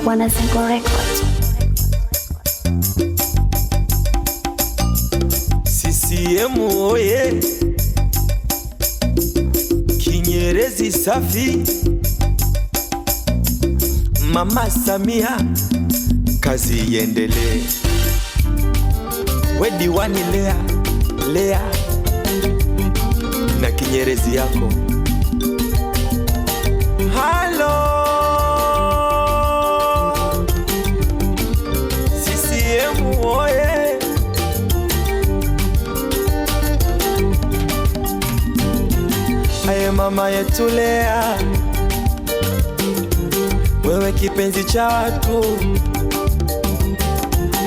Wanazengo Records. CCM oye, Kinyerezi safi, Mama Samia kazi iendelee. We diwani Lea na Kinyerezi yako. Halo CCM oye, aye mama yetu Lea, wewe kipenzi cha watu,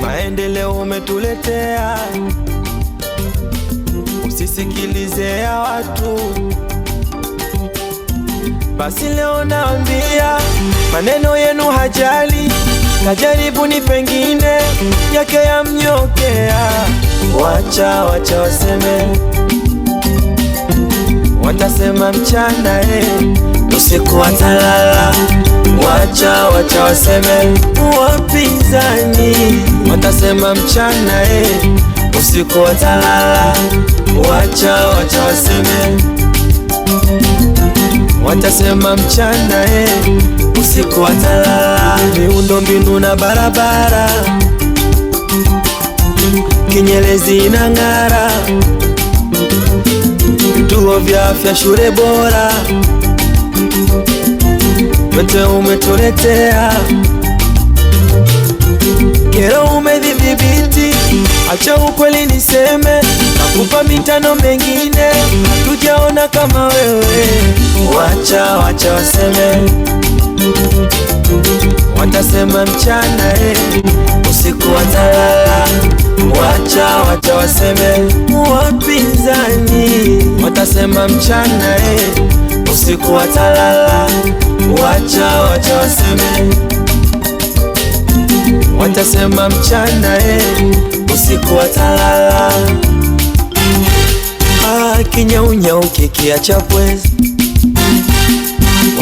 maendeleo umetuletea, usisikilize ya watu. Basi leo naambia maneno yenu hajali, kajaribuni pengine yake yamnyokea. Wacha waseme, watasema mchana usiku watalala. Wacha waseme wapinzani, watasema mchana usiku watalala. Wacha waseme, watasema mchana usiku watalala. Miundo mbinu na barabara, Kinyerezi inang'ara, vituo vya afya, shule bora, yote umetuletea. Kero umedhibiti, acha ukweli niseme, nakupa mitano mengine hatujaona kama wewe. Wacha waseme, watasema mchana usiku watalala. Wacha waseme wapinzani, watasema mchana usiku watalala. Wacha waseme, watasema mchana usiku watalala. Kinyaunyau kikiacha pwezi,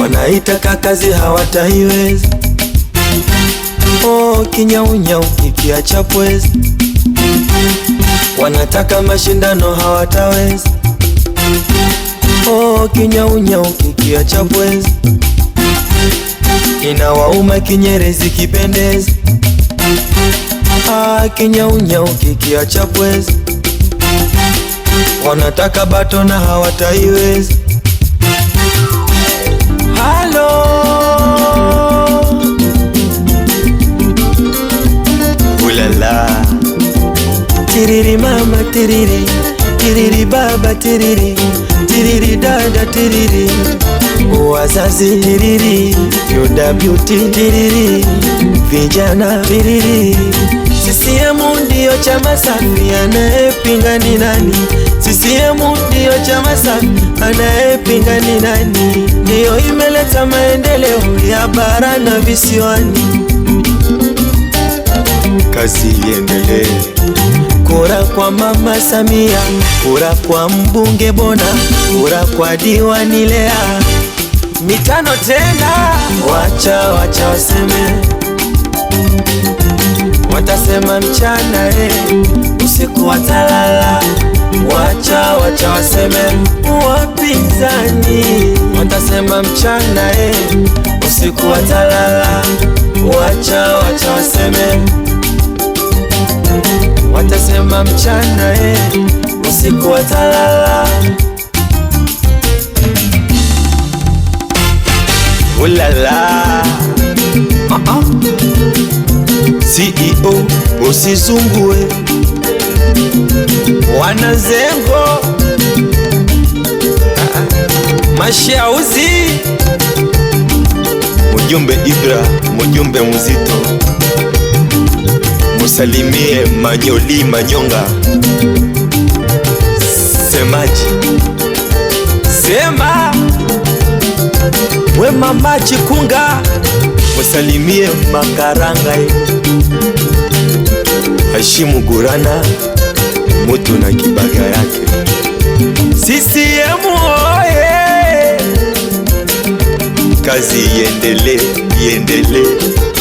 wanaitaka kazi hawataiwezi. Kinyaunyau kikiacha pwezi, wanataka mashindano hawatawezi. Kinyaunyau kikiacha pwezi, inawauma Kinyerezi kipendezi. Kinyaunyau kikiacha pwezi, wanataka bato na hawataiwezi. Halo ulala, tiriri mama tiriri, tiriri baba tiriri, tiriri dada tiriri, wazazi tiriri, UWT tiriri, vijana tiriri. CCM ndio chama safi, anayepinga ni nani? CCM ndio chama safi, anayepinga ni nani? Ndio imeleta maendeleo ya bara na visiwani. Kazi iendelee. Kura kwa Mama Samia, kura kwa mbunge Bona, kura kwa diwani Lea, mitano tena. Wacha waseme, watasema mchana usiku watalala. Wacha waseme wapinzani, watasema mchana usiku watalala. Wacha waseme, watasema mchana usiku watalala. Ulala CEO usizungue, Wanazengo Mashauzi, mjumbe Ibra, mjumbe mzito, musalimie Manyoli Manyonga, semaji sema we Mama Chikunga, musalimie Makaranga, Hashimu Gurana, mutu na kibaga yake. CCM oye, kazi iendelee, iendelee.